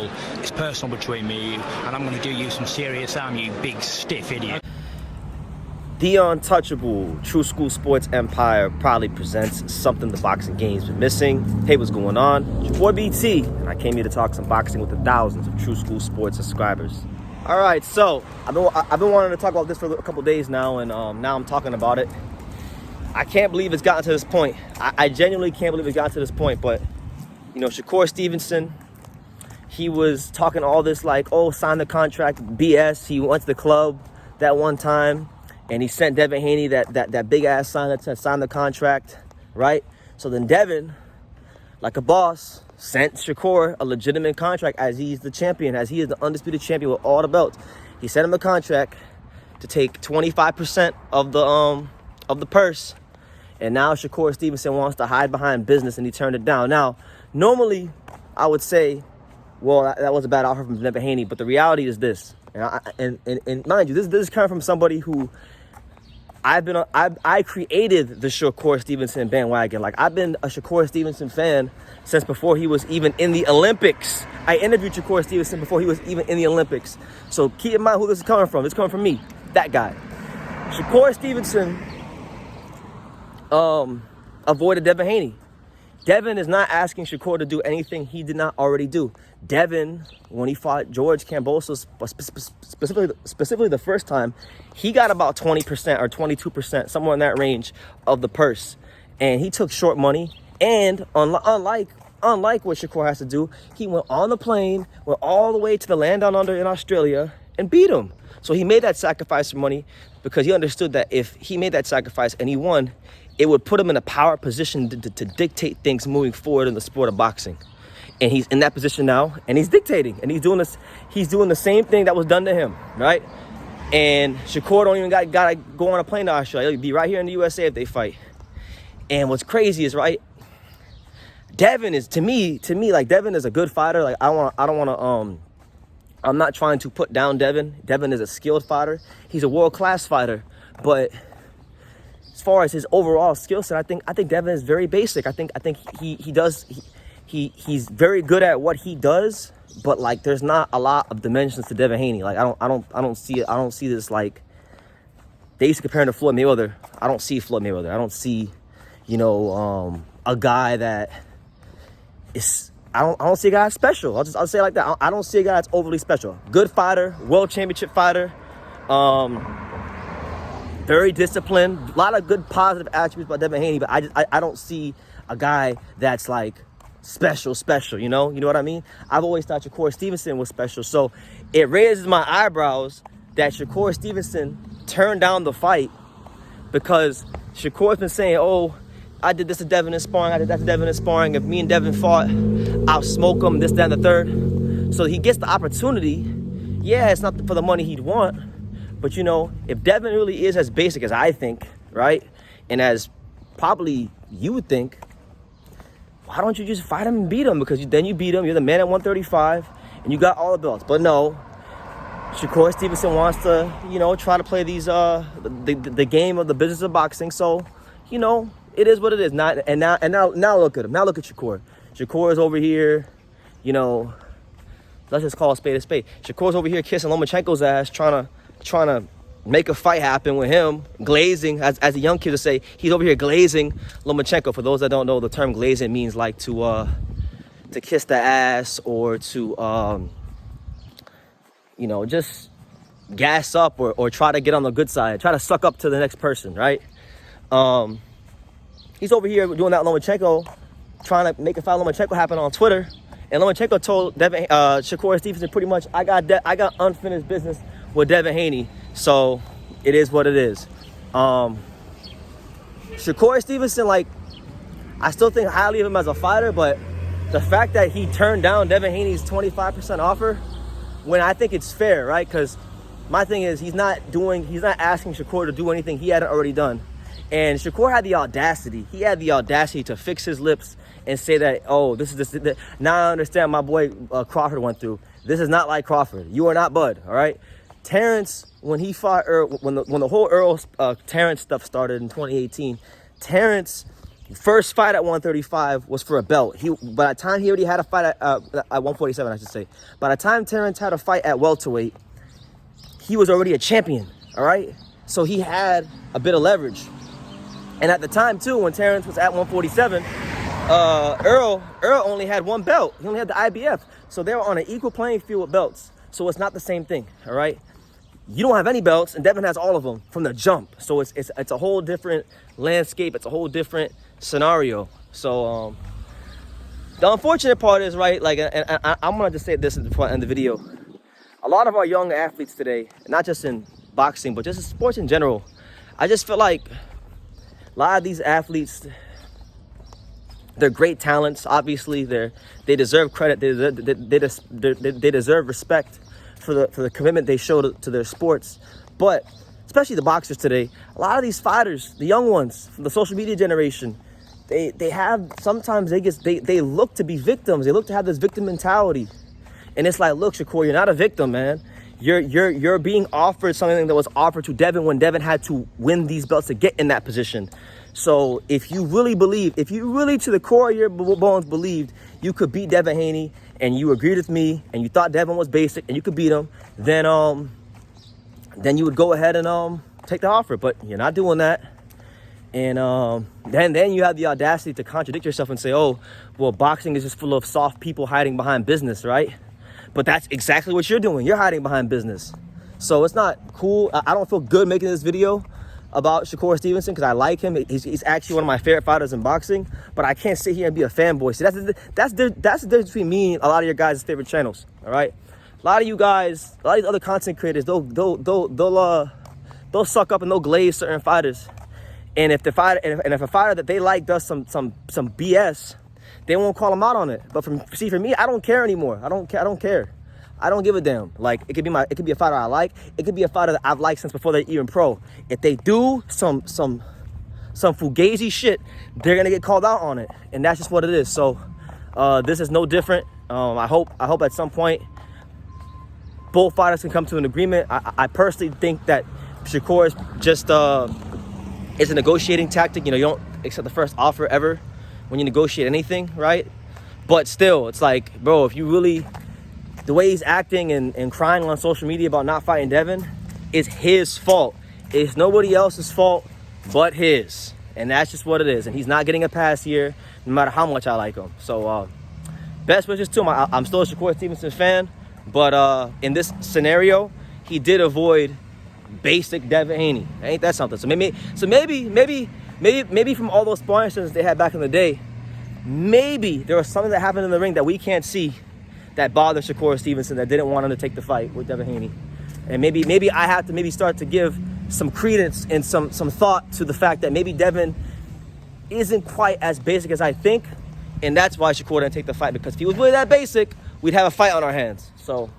football. It's personal between me and you, and I'm going to do you some serious harm, you big stiff idiot. The untouchable True School Sports Empire proudly presents something the boxing game's been missing. Hey, what's going on? Shakur BT, and I came here to talk some boxing with the thousands of True School Sports subscribers. All right, so I've been wanting to talk about this for a couple days now, and now I'm talking about it. I can't believe it's gotten to this point. I genuinely can't believe it's gotten to this point. But you know, Shakur Stevenson, he was talking all this like, oh, sign the contract, BS. He went to the club that one time, and he sent Devin Haney that big ass sign that said sign the contract, right? So then Devin, like a boss, sent Shakur a legitimate contract as he's the champion, as he is the undisputed champion with all the belts. He sent him a contract to take 25% of the purse, and now Shakur Stevenson wants to hide behind business, and he turned it down. Now, normally, I would say, well, that was a bad offer from Devin Haney, but the reality is this, and mind you, this is coming from somebody who I created the Shakur Stevenson bandwagon. Like, I've been a Shakur Stevenson fan since before he was even in the Olympics. I interviewed Shakur Stevenson before he was even in the Olympics. So keep in mind who this is coming from. It's coming from me, that guy. Shakur Stevenson avoided Devin Haney. Devin is not asking Shakur to do anything he did not already do. Devin, when he fought George Kambosos, specifically the first time, he got about 20% or 22%, somewhere in that range of the purse. And he took short money. And unlike what Shakur has to do, he went on the plane, went all the way to the land down under in Australia and beat him. So he made that sacrifice for money because he understood that if he made that sacrifice and he won, it would put him in a power position to dictate things moving forward in the sport of boxing. And he's in that position now, and he's dictating, and he's doing the same thing that was done to him, right? And Shakur don't even gotta go on a plane to Australia. He'll be right here in the USA if they fight. And what's crazy is, right, Devin is, to me, like, Devin is a good fighter. Like, I'm not trying to put down Devin. Devin is a skilled fighter. He's a world-class fighter. But as far as his overall skill set, I think Devin is very basic. I think he's very good at what he does, but like there's not a lot of dimensions to Devin Haney. Like I don't see this, like, they used to compare him to Floyd Mayweather. I don't see Floyd Mayweather. I don't see, a guy that is, I don't see a guy that's special. I'll say it like that. I don't see a guy that's overly special. Good fighter, world championship fighter, very disciplined. A lot of good positive attributes about Devin Haney, but I don't see a guy that's like special. You know what I mean? I've always thought Shakur Stevenson was special, so it raises my eyebrows that Shakur Stevenson turned down the fight because Shakur's been saying, oh, I did this to Devin in sparring, I did that to Devin in sparring. If me and Devin fought, I'll smoke him, this, that, and the third. So he gets the opportunity. Yeah, it's not for the money he'd want, but if Devin really is as basic as I think, right, and as probably you would think, why don't you just fight him and beat him? Because then you beat him, you're the man at 135, and you got all the belts. But no, Shakur Stevenson wants to, try to play these the game of the business of boxing. So, it is what it is. Now look at him. Now look at Shakur. Shakur is over here, let's just call a spade a spade. Shakur's over here kissing Lomachenko's ass, trying to make a fight happen with him, glazing, as the young kids would say. He's over here glazing Lomachenko. For those that don't know, the term glazing means like to kiss the ass or to just gas up or try to get on the good side, try to suck up to the next person, right? He's over here doing that Lomachenko, trying to make a fight Lomachenko happen on Twitter. And Lomachenko told Shakur Stevenson pretty much, I got unfinished business with Devin Haney. So it is what it is. Shakur Stevenson, like, I still think highly of him as a fighter, but the fact that he turned down Devin Haney's 25% offer, when I think it's fair, right? Because my thing is, he's not asking Shakur to do anything he hadn't already done. And Shakur had the audacity. He had the audacity to fix his lips and say that, oh, this is this. Now I understand my boy Crawford went through. This is not like Crawford. You are not Bud, all right? Terrence, when he fought Earl, when the whole Earl Terrence stuff started in 2018, Terrence First fight at 135 was for a belt. By the time he already had a fight at 147, I should say. By the time Terrence had a fight at welterweight, he was already a champion, all right? So he had a bit of leverage. And at the time, too, when Terrence was at 147, Earl only had one belt. He only had the IBF. So they were on an equal playing field with belts. So it's not the same thing, all right? You don't have any belts, and Devin has all of them from the jump. So it's a whole different landscape. It's a whole different scenario. So the unfortunate part is, right, like, and I'm going to just say this at the front end of the video. A lot of our young athletes today, not just in boxing, but just in sports in general, I just feel like a lot of these athletes, they're great talents. Obviously, they deserve credit. They deserve respect for the commitment they show to their sports. But especially the boxers today, a lot of these fighters, the young ones from the social media generation, they have sometimes they look to be victims. They look to have this victim mentality, and it's like, look, Shakur, you're not a victim, man. You're being offered something that was offered to Devin when Devin had to win these belts to get in that position. So if you really to the core of your bones believed you could beat Devin Haney, and you agreed with me, and you thought Devin was basic and you could beat him, then you would go ahead and take the offer. But you're not doing that. And then you have the audacity to contradict yourself and say, oh, well, boxing is just full of soft people hiding behind business, right? But that's exactly what you're doing. You're hiding behind business. So it's not cool. I don't feel good making this video about Shakur Stevenson because I like him. He's actually one of my favorite fighters in boxing. But I can't sit here and be a fanboy. See, that's the difference between me and a lot of your guys' favorite channels. All right, a lot of you guys, a lot of these other content creators, they'll suck up and they'll glaze certain fighters. And if if a fighter that they like does some BS, they won't call him out on it. But for me, I don't care anymore. I don't care. I don't give a damn. Like, it could be a fighter I like. It could be a fighter that I've liked since before they're even pro. If they do some fugazi shit, they're gonna get called out on it, and that's just what it is. So this is no different. I hope at some point both fighters can come to an agreement. I personally think that Shakur is just it's a negotiating tactic. You know, you don't accept the first offer ever when you negotiate anything, right? But still, it's like, bro, if you really, the way he's acting and crying on social media about not fighting Devin is his fault. It's nobody else's fault but his. And that's just what it is. And he's not getting a pass here, no matter how much I like him. So best wishes to him. I'm still a Shakur Stevenson fan, but in this scenario, he did avoid basic Devin Haney. Ain't that something? So maybe from all those sparring sessions they had back in the day, maybe there was something that happened in the ring that we can't see that bothered Shakur Stevenson, that didn't want him to take the fight with Devin Haney. And maybe I have to start to give some credence and some thought to the fact that maybe Devin isn't quite as basic as I think, and that's why Shakur didn't take the fight, because if he was really that basic, we'd have a fight on our hands. So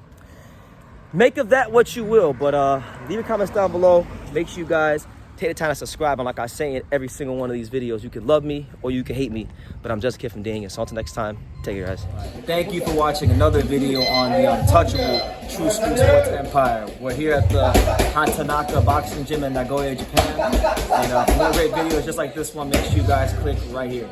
make of that what you will, but leave your comments down below. Make sure you guys take the time to subscribe. And like I say in every single one of these videos, you can love me or you can hate me, but I'm just a kid from Daniel. So until next time, take care, guys. Thank you for watching another video on the Untouchable True School Sports Empire. We're here at the Hatanaka Boxing Gym in Nagoya, Japan. And for more great videos just like this one, make sure you guys click right here.